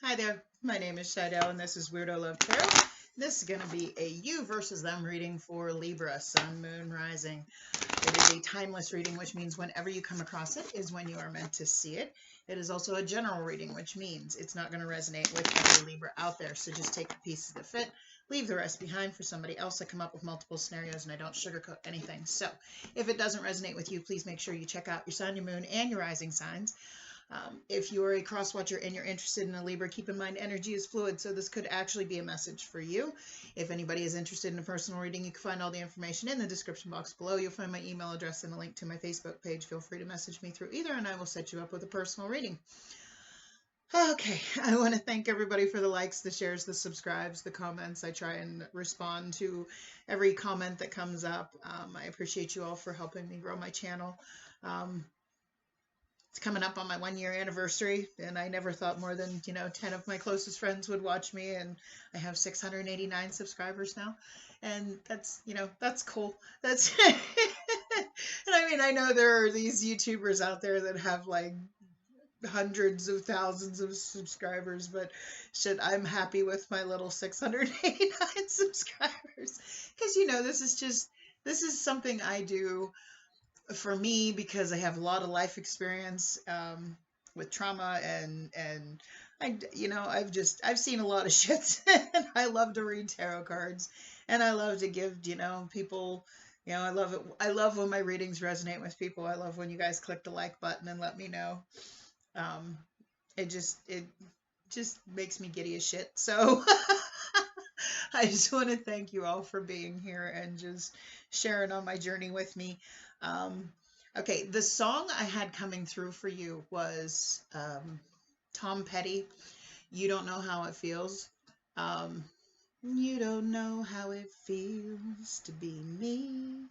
Hi there, my name is Shadow and this is Weirdo Love Tarot. This is going to be a you versus them reading for Libra, Sun, Moon, Rising. It is a timeless reading, which means whenever you come across it is when you are meant to see it. It is also a general reading, which means it's not going to resonate with every Libra out there. So just take the pieces that fit, leave the rest behind for somebody else. I come up with multiple scenarios and I don't sugarcoat anything. So if it doesn't resonate with you, please make sure you check out your Sun, your Moon, and your Rising signs. If you are a cross watcher and you're interested in a Libra, keep in mind energy is fluid, so this could actually be a message for you. If anybody is interested in a personal reading, you can find all the information in the description box below. You'll find my email address and a link to my Facebook page. Feel free to message me through either, and I will set you up with a personal reading. Okay, I want to thank everybody for the likes, the shares, the subscribes, the comments. I try and respond to every comment that comes up. I appreciate you all for helping me grow my channel. It's coming up on my 1-year anniversary, and I never thought more than 10 of my closest friends would watch me, and I have 689 subscribers now, and that's cool. That's and I mean, I know there are these YouTubers out there that have like hundreds of thousands of subscribers, but shit, I'm happy with my little 689 subscribers, because this is something I do for me because I have a lot of life experience with trauma, and I've seen a lot of shit, and I love to read tarot cards, and I love to give people, I love it. I love when my readings resonate with people. I love when you guys click the like button and let me know. It just makes me giddy as shit. So I just want to thank you all for being here and just sharing on my journey with me. Okay, the song I had coming through for you was Tom Petty, You Don't Know How It Feels. You don't know how it feels to be me.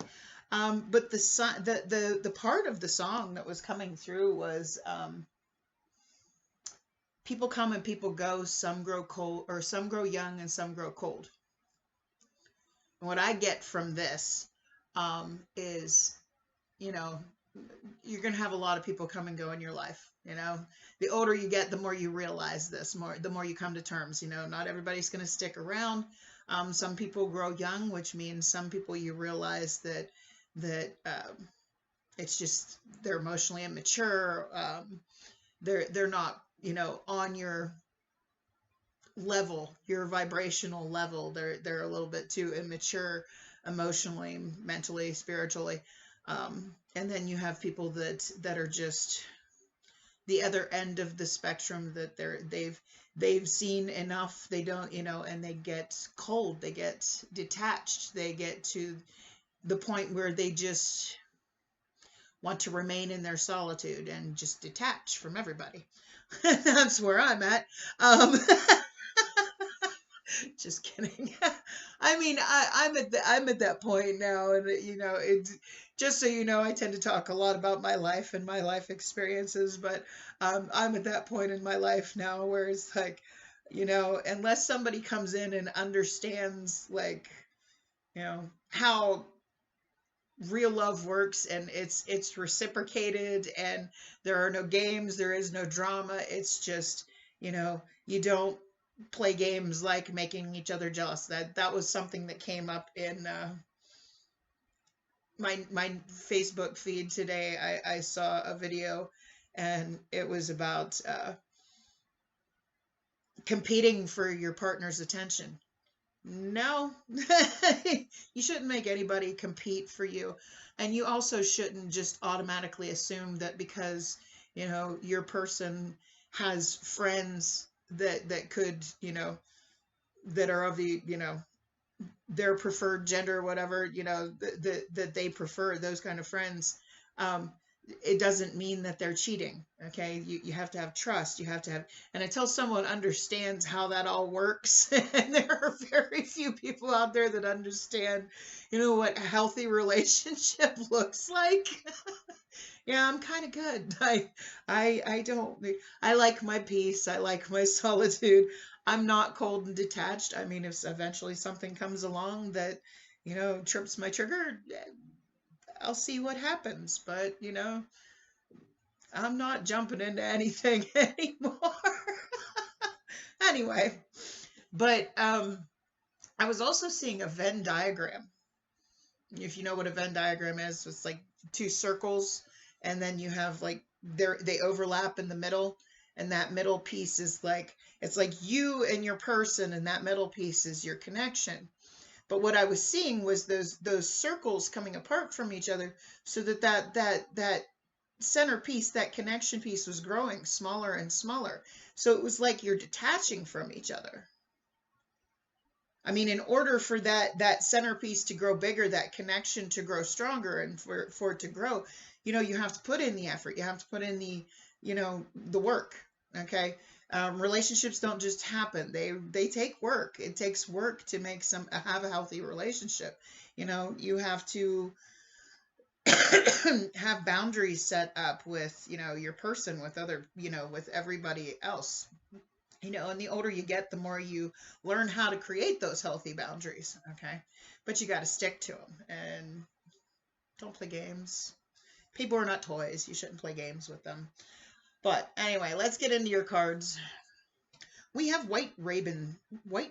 But the part of the song that was coming through was people come and people go, some grow cold, or some grow young and some grow cold. And what I get from this is, you're going to have a lot of people come and go in your life. The older you get, the more you realize this, the more you come to terms. Not everybody's going to stick around. Some people grow young, which means some people you realize that it's just they're emotionally immature. They're not on your level, your vibrational level. They're a little bit too immature emotionally, mentally, spiritually. And then you have people that are just the other end of the spectrum, that they've seen enough. They don't, and they get cold, they get detached, they get to the point where they just want to remain in their solitude and just detach from everybody. That's where I'm at. Just kidding. I mean, I'm at that point now, and it's just so you know, I tend to talk a lot about my life and my life experiences, but I'm at that point in my life now where it's like, unless somebody comes in and understands, like, how real love works, and it's reciprocated, and there are no games, there is no drama. It's just, you don't play games like making each other jealous. That was something that came up in my Facebook feed today. I saw a video, and it was about competing for your partner's attention. No, you shouldn't make anybody compete for you. And you also shouldn't just automatically assume that because, your person has friends that could, that are of the, their preferred gender, whatever, that they prefer, those kind of friends. It doesn't mean that they're cheating. Okay. You have to have trust. You have to have, and until someone understands how that all works, and there are very few people out there that understand, what a healthy relationship looks like. Yeah, I'm kind of good. I like my peace. I like my solitude. I'm not cold and detached. I mean, if eventually something comes along that, trips my trigger, I'll see what happens. But, I'm not jumping into anything anymore. Anyway, but I was also seeing a Venn diagram. If you know what a Venn diagram is, it's like two circles, and then you have like they overlap in the middle, and that middle piece is like, it's like you and your person, and that middle piece is your connection. But what I was seeing was those circles coming apart from each other, so that centerpiece, that connection piece, was growing smaller and smaller. So it was like you're detaching from each other. I mean, in order for that centerpiece to grow bigger, that connection to grow stronger, and for it to grow, you have to put in the effort. You have to put in the work. Okay. Relationships don't just happen. They take work. It takes work to have a healthy relationship. You have to have boundaries set up with, your person, with other, with everybody else. And the older you get, the more you learn how to create those healthy boundaries. Okay. But you got to stick to them, and don't play games. People are not toys. You shouldn't play games with them. But anyway, let's get into your cards. We have White Raven. I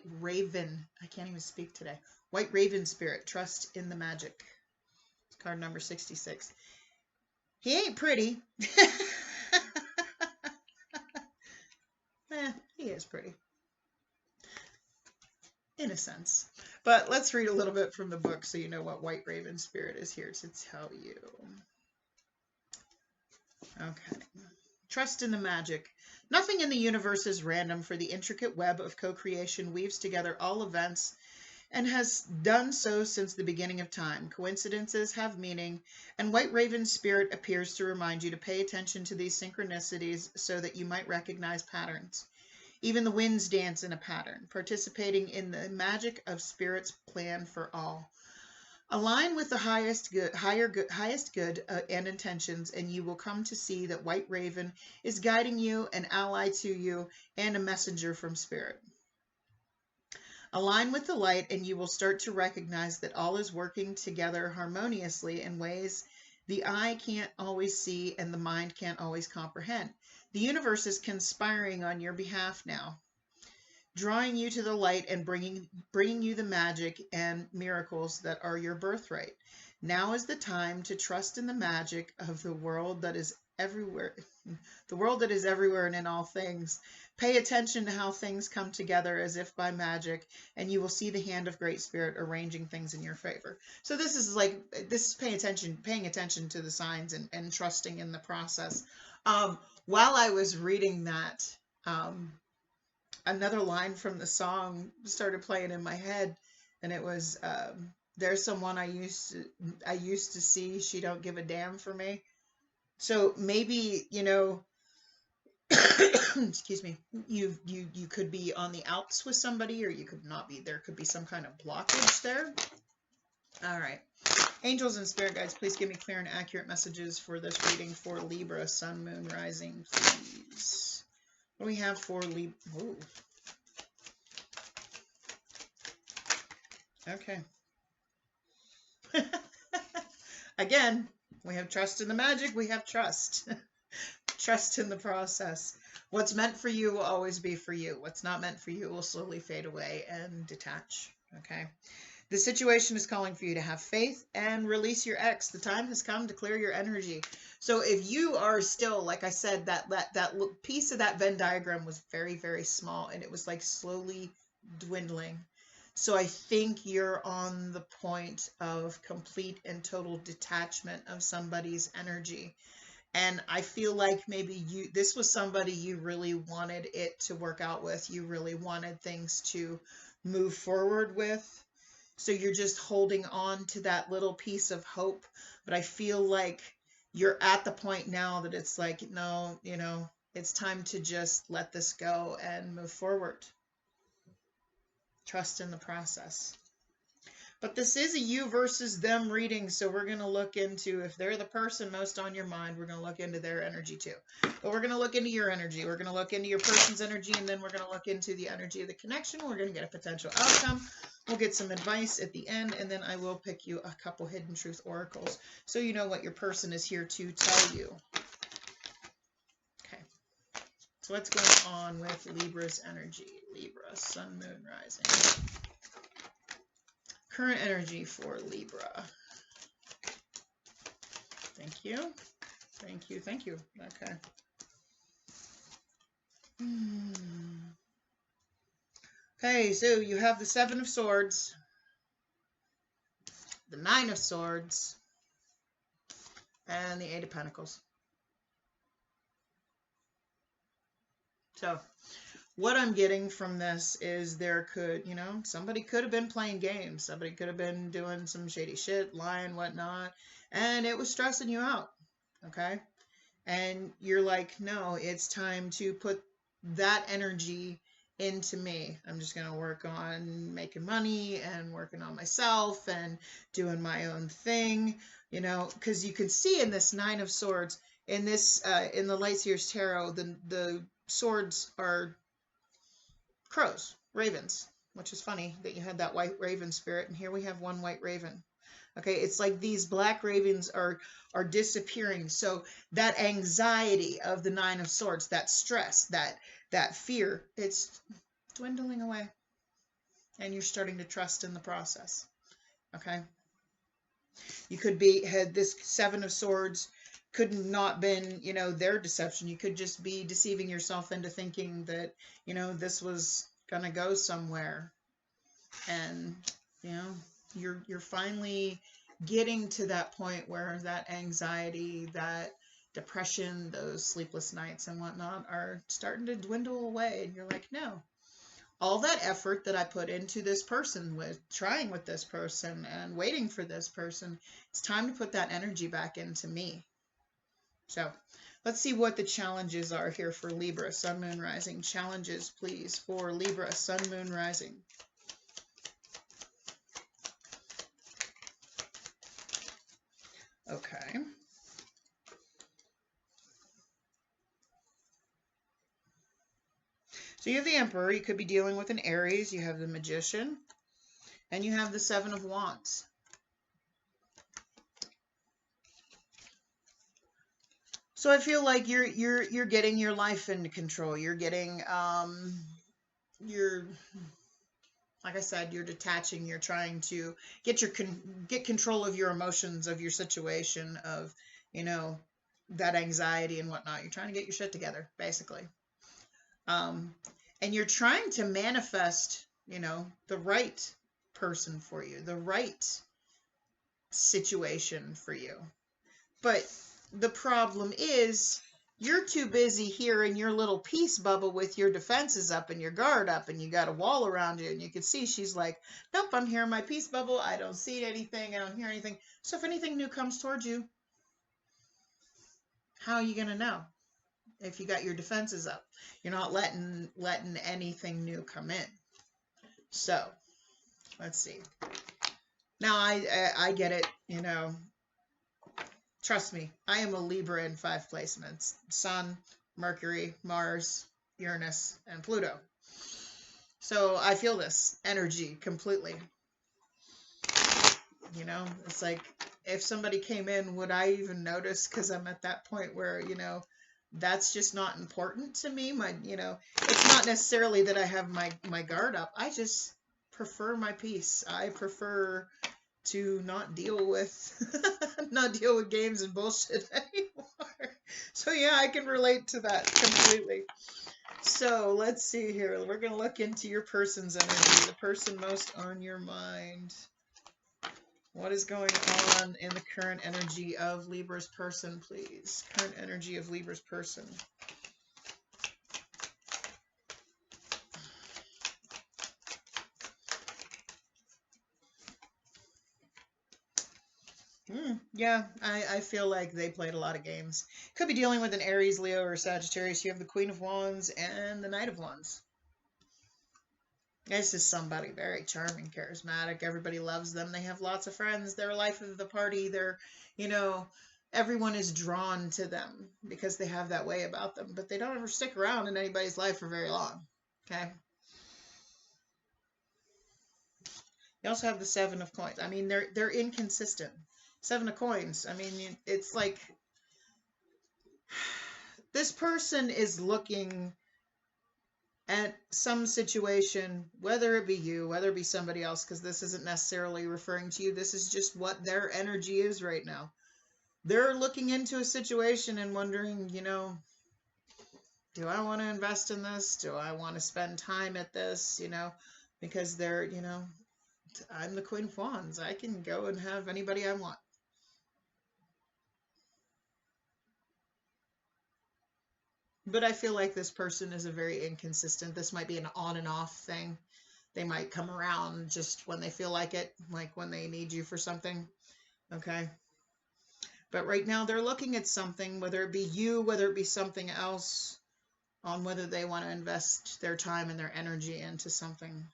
can't even speak today. White Raven Spirit. Trust in the magic. It's card number 66. He ain't pretty. He is pretty. In a sense. But let's read a little bit from the book so you know what White Raven Spirit is here to tell you. Okay. Trust in the magic. Nothing in the universe is random, for the intricate web of co-creation weaves together all events and has done so since the beginning of time. Coincidences have meaning, and White Raven Spirit appears to remind you to pay attention to these synchronicities so that you might recognize patterns. Even the winds dance in a pattern, participating in the magic of Spirit's plan for all. Align with the highest good and intentions, and you will come to see that White Raven is guiding you, an ally to you, and a messenger from Spirit. Align with the light, and you will start to recognize that all is working together harmoniously in ways the eye can't always see and the mind can't always comprehend. The universe is conspiring on your behalf now, drawing you to the light and bringing you the magic and miracles that are your birthright. Now is the time to trust in the magic of the world that is everywhere. The world that is everywhere and in all things. Pay attention to how things come together as if by magic, and you will see the hand of Great Spirit arranging things in your favor. So this is paying attention to the signs and trusting in the process. While I was reading that, another line from the song started playing in my head, and it was, there's someone I used to see, she don't give a damn for me. So maybe, excuse me, you could be on the outs with somebody, or you could not be. There could be some kind of blockage there. All right. Angels and spirit guides, please give me clear and accurate messages for this reading for Libra, Sun, Moon, Rising, please. What do we have for Libra? Ooh. Okay. Again, we have trust in the magic. We have trust. Trust in the process. What's meant for you will always be for you. What's not meant for you will slowly fade away and detach. Okay. The situation is calling for you to have faith and release your ex. The time has come to clear your energy. So if you are still, like I said, that piece of that Venn diagram was very, very small, and it was like slowly dwindling. So I think you're on the point of complete and total detachment of somebody's energy. And I feel like maybe this was somebody you really wanted it to work out with. You really wanted things to move forward with. So you're just holding on to that little piece of hope. But I feel like you're at the point now that it's like, no, it's time to just let this go and move forward. Trust in the process. But this is a you versus them reading, so we're going to look into, if they're the person most on your mind, we're going to look into their energy too. But we're going to look into your energy. We're going to look into your person's energy, and then we're going to look into the energy of the connection. We're going to get a potential outcome. We'll get some advice at the end, and then I will pick you a couple hidden truth oracles so you know what your person is here to tell you. Okay. So what's going on with Libra's energy? Libra, Sun, Moon, Rising. Current energy for Libra. Thank you. Thank you. Thank you. Okay. Okay, so you have the Seven of Swords, the Nine of Swords, and the Eight of Pentacles. So what I'm getting from this is there could, you know, somebody could have been playing games. Somebody could have been doing some shady shit, lying, whatnot, and it was stressing you out, okay? And you're like, no, it's time to put that energy into me. I'm just going to work on making money and working on myself and doing my own thing, you know, because you can see in this Nine of Swords, in this, in the Light Seers Tarot, the swords are crows, ravens, which is funny that you had that white raven spirit, and here we have one white raven. Okay, it's like these black ravens are disappearing. So that anxiety of the Nine of Swords, that stress, that fear, it's dwindling away, and you're starting to trust in the process. Okay, you could be had this Seven of Swords could not been, you know, their deception. You could just be deceiving yourself into thinking that, you know, this was gonna go somewhere, and you know, you're finally getting to that point where that anxiety, that depression, those sleepless nights and whatnot are starting to dwindle away, and you're like, no, all that effort that I put into this person, with trying with this person and waiting for this person, it's time to put that energy back into me. So let's see what the challenges are here for Libra, Sun, Moon, Rising. Challenges, please, for Libra, Sun, Moon, Rising. Okay. So you have the Emperor. You could be dealing with an Aries. You have the Magician. And you have the Seven of Wands. So I feel like you're getting your life into control. You're getting you're, like I said, you're detaching. You're trying to get control of your emotions, of your situation, of, you know, that anxiety and whatnot. You're trying to get your shit together, basically. And you're trying to manifest, you know, the right person for you, the right situation for you. But the problem is you're too busy here in your little peace bubble with your defenses up and your guard up, and you got a wall around you, and you can see she's like, nope, I'm here in my peace bubble. I don't see anything. I don't hear anything. So if anything new comes towards you, how are you going to know? If you got your defenses up, you're not letting anything new come in. So let's see. Now I get it, you know. Trust me, I am a Libra in 5 placements: Sun, Mercury, Mars, Uranus, and Pluto. So I feel this energy completely. You know, it's like, if somebody came in, would I even notice? Because I'm at that point where, you know, that's just not important to me. You know, it's not necessarily that I have my guard up. I just prefer my peace. I prefer to not deal with games and bullshit anymore. So yeah, I can relate to that completely. So let's see here. We're going to look into your person's energy, the person most on your mind. What is going on in the current energy of Libra's person, please? Current energy of Libra's person. Yeah, I feel like they played a lot of games. Could be dealing with an Aries, Leo, or Sagittarius. You have the Queen of Wands and the Knight of Wands. This is somebody very charming, charismatic. Everybody loves them. They have lots of friends. They're life of the party. They're, you know, everyone is drawn to them because they have that way about them. But they don't ever stick around in anybody's life for very long. Okay? You also have the Seven of Coins. I mean, they're inconsistent. Seven of Coins. I mean, it's like This person is looking at some situation, whether it be you, whether it be somebody else, because this isn't necessarily referring to you. This is just what their energy is right now. They're looking into a situation and wondering, do I want to invest in this? Do I want to spend time at this? Because they're, I'm the Queen of Wands. I can go and have anybody I want. But I feel like this person is a very inconsistent. This might be an on and off thing. They might come around just when they feel like it, like when they need you for something. Okay. But right now they're looking at something, whether it be you, whether it be something else, on whether they want to invest their time and their energy into something.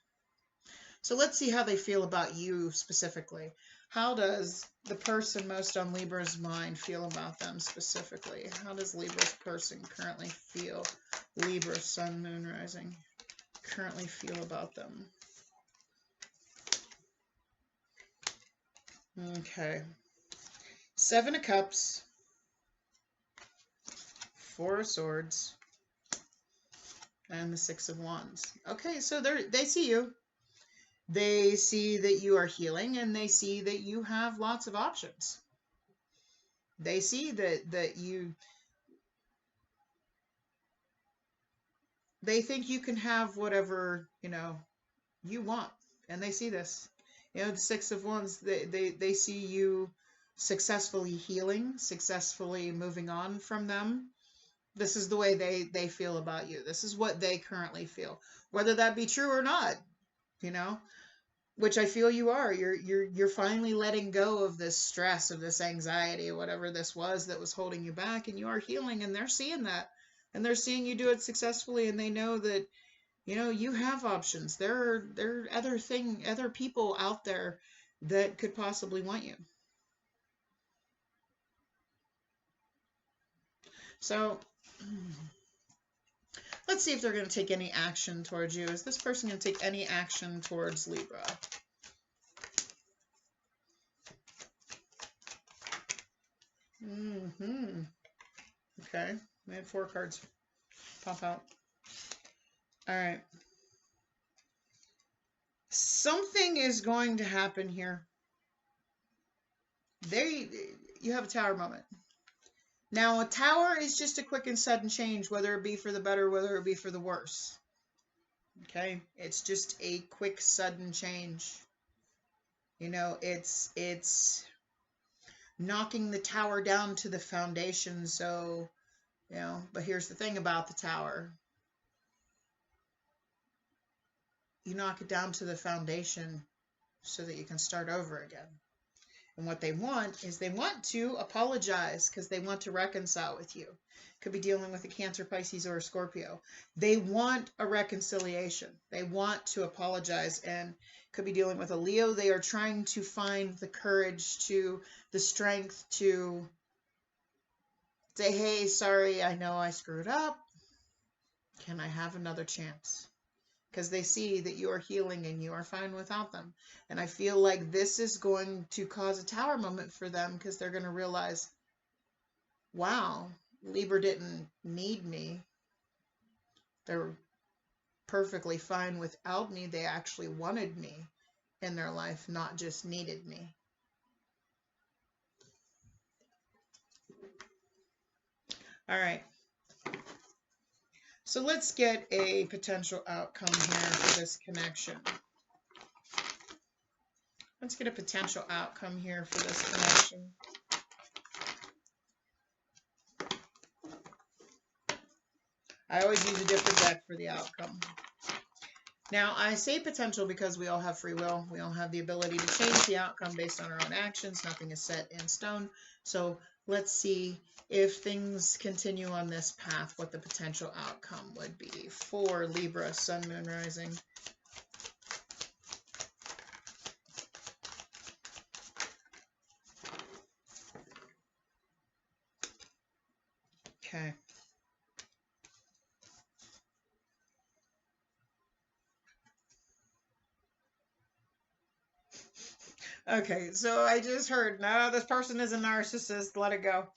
So let's see how they feel about you specifically. How does the person most on Libra's mind feel about them specifically? How does Libra's person currently feel? Libra, Sun, Moon, Rising, currently feel about them? Okay. 7 of Cups, 4 of Swords, and the 6 of Wands. Okay, so they see you. They see that you are healing, and they see that you have lots of options. They see that they think you can have whatever, you want. And they see this. The 6 of Wands, they see you successfully healing, successfully moving on from them. This is the way they feel about you. This is what they currently feel. Whether that be true or not, which I feel you are. You're finally letting go of this stress, of this anxiety, whatever this was that was holding you back, and you are healing, and they're seeing that. And they're seeing you do it successfully, and they know that, you have options. There are other people out there that could possibly want you. So let's see if they're going to take any action towards you. Is this person going to take any action towards Libra? Okay, we had 4 cards pop out. All right. Something is going to happen here. You have a Tower moment. Now, a Tower is just a quick and sudden change, whether it be for the better, whether it be for the worse. Okay? It's just a quick, sudden change. It's knocking the tower down to the foundation. So, but here's the thing about the tower. You knock it down to the foundation so that you can start over again. And what they want is they want to apologize because they want to reconcile with you. Could be dealing with a Cancer, Pisces, or a Scorpio. They want a reconciliation. They want to apologize, and could be dealing with a Leo. They are trying to find the courage, the strength to say, hey, sorry, I know I screwed up. Can I have another chance? Because they see that you are healing and you are fine without them. And I feel like this is going to cause a Tower moment for them, because they're going to realize, wow, Libra didn't need me. They're perfectly fine without me. They actually wanted me in their life, not just needed me. All right. So let's get a potential outcome here for this connection. Let's get a potential outcome here for this connection. I always use a different deck for the outcome. Now, I say potential because we all have free will. We all have the ability to change the outcome based on our own actions. Nothing is set in stone. So let's see if things continue on this path, what the potential outcome would be for Libra, Sun, Moon, Rising. Okay. Okay, so I just heard, no, this person is a narcissist, let it go.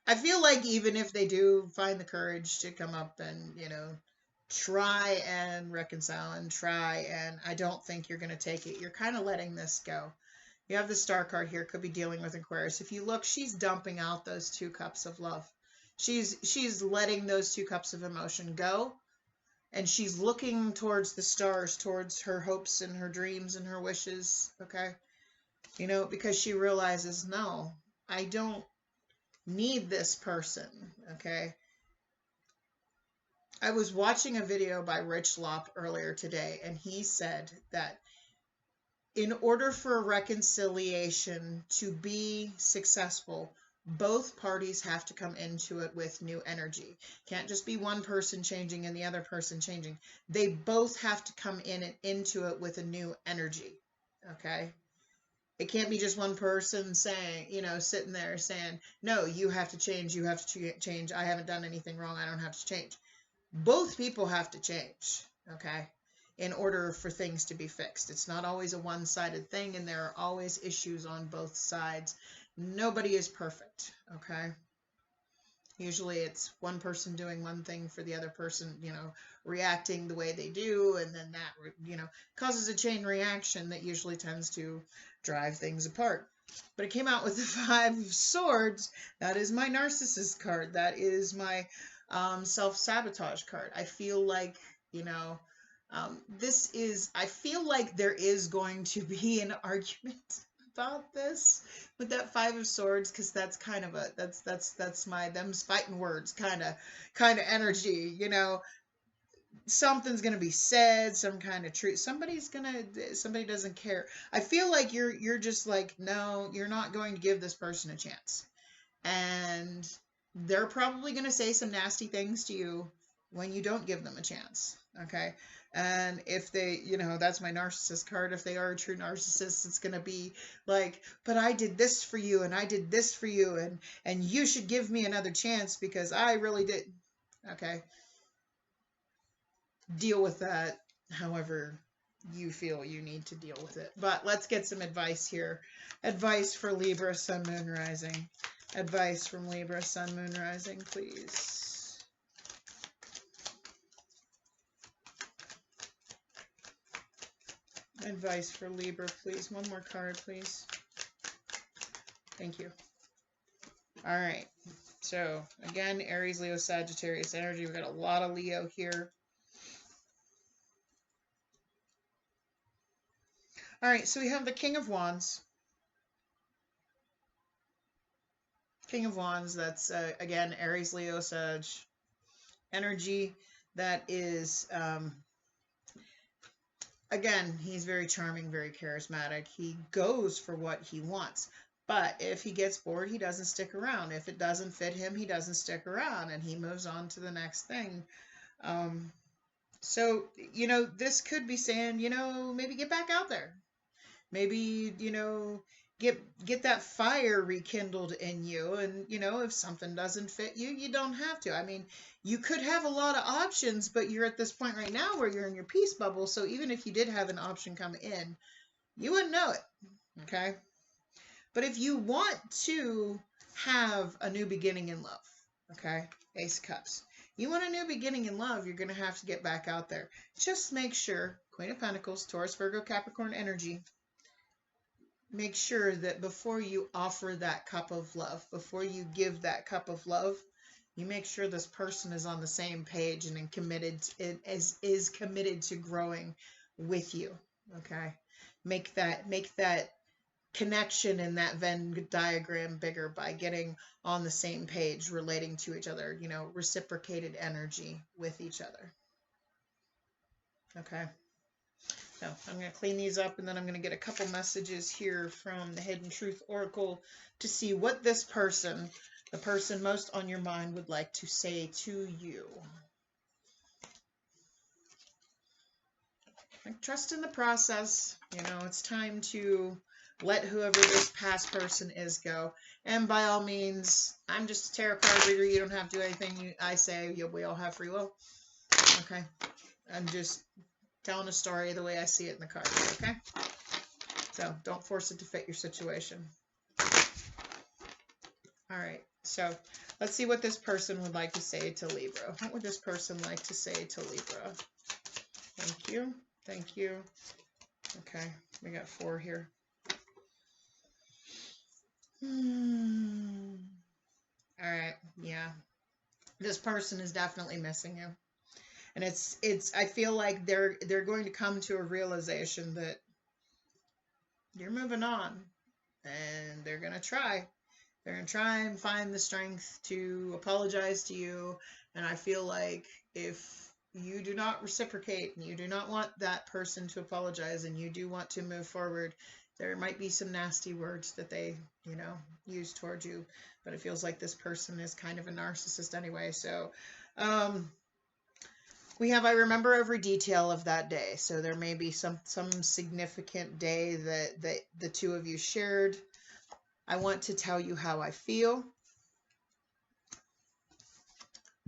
I feel like even if they do find the courage to come up and, try and reconcile and try, and I don't think you're going to take it. You're kind of letting this go. You have the Star card here, could be dealing with Aquarius. If you look, she's dumping out those 2 cups of love. She's letting those 2 cups of emotion go, and she's looking towards the stars, towards her hopes and her dreams and her wishes, okay? Because she realizes, no, I don't need this person, okay? I was watching a video by Rich Lop earlier today, and he said that in order for a reconciliation to be successful, both parties have to come into it with new energy. Can't just be one person changing and the other person changing. They both have to come into it with a new energy, okay? It can't be just one person saying, sitting there saying, no, you have to change, change. I haven't done anything wrong, I don't have to change. Both people have to change, okay, in order for things to be fixed. It's not always a one-sided thing, and there are always issues on both sides. Nobody is perfect, okay? Usually it's one person doing one thing for the other person, reacting the way they do, and then that, causes a chain reaction that usually tends to drive things apart. But it came out with the 5 of Swords. That is my narcissist card. That is my self-sabotage card. I feel like, I feel like there is going to be an argument about this with that 5 of Swords, because that's kind of that's my them's fighting words kind of energy, something's gonna be said, some kind of truth. Somebody doesn't care. I feel like you're just like, no, you're not going to give this person a chance, and they're probably going to say some nasty things to you when you don't give them a chance, okay? And if they, that's my narcissist card. If they are a true narcissist, it's going to be like, but I did this for you, and I did this for you, and you should give me another chance because I really did, okay? Deal with that however you feel you need to deal with it. But let's get some advice here. Advice for Libra, Sun, Moon, Rising. Advice from Libra, Sun, Moon, Rising, please. Advice for Libra, please. One more card, please. Thank you. All right. So, again, Aries, Leo, Sagittarius energy. We've got a lot of Leo here. All right, so we have the King of Wands. King of Wands, that's, again, Aries, Leo, Sag energy. That is, again, he's very charming, very charismatic. He goes for what he wants. But if he gets bored, he doesn't stick around. If it doesn't fit him, he doesn't stick around, and he moves on to the next thing. So, this could be saying, maybe get back out there. Maybe, get that fire rekindled in you. And, if something doesn't fit you, you don't have to. I mean, you could have a lot of options, but you're at this point right now where you're in your peace bubble. So even if you did have an option come in, you wouldn't know it. Okay. But if you want to have a new beginning in love, okay, Ace of Cups, you want a new beginning in love, you're going to have to get back out there. Just make sure, Queen of Pentacles, Taurus, Virgo, Capricorn energy, make sure that before you offer that cup of love, before you give that cup of love, you make sure this person is on the same page and is committed to growing with you. Okay, make that connection in that Venn diagram bigger by getting on the same page, relating to each other, reciprocated energy with each other. Okay. So I'm going to clean these up, and then I'm going to get a couple messages here from the Hidden Truth Oracle to see what this person, the person most on your mind, would like to say to you. Trust in the process. It's time to let whoever this past person is go. And by all means, I'm just a tarot card reader. You don't have to do anything I say. We all have free will. Okay? I'm just telling a story the way I see it in the cards, okay? So don't force it to fit your situation. All right. So let's see what this person would like to say to Libra. What would this person like to say to Libra? Thank you. Thank you. Okay, we got 4 here. All right, yeah. This person is definitely missing you. And I feel like they're going to come to a realization that you're moving on, and they're going to try. They're going to try and find the strength to apologize to you. And I feel like if you do not reciprocate and you do not want that person to apologize and you do want to move forward, there might be some nasty words that they, use towards you. But it feels like this person is kind of a narcissist anyway. So, we have, I remember every detail of that day. So there may be some significant day that the two of you shared. I want to tell you how I feel.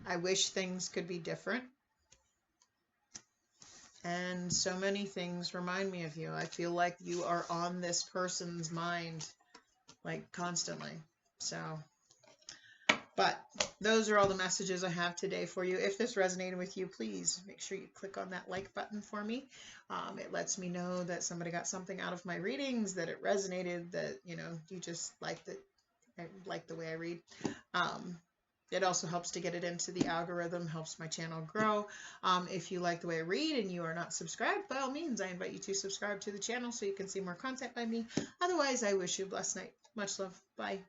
I wish things could be different. And so many things remind me of you. I feel like you are on this person's mind, like, constantly. So, but those are all the messages I have today for you. If this resonated with you, please make sure you click on that like button for me. It lets me know that somebody got something out of my readings, that it resonated, that, you just like the way I read. It also helps to get it into the algorithm, helps my channel grow. If you like the way I read and you are not subscribed, by all means, I invite you to subscribe to the channel so you can see more content by me. Otherwise, I wish you a blessed night. Much love. Bye.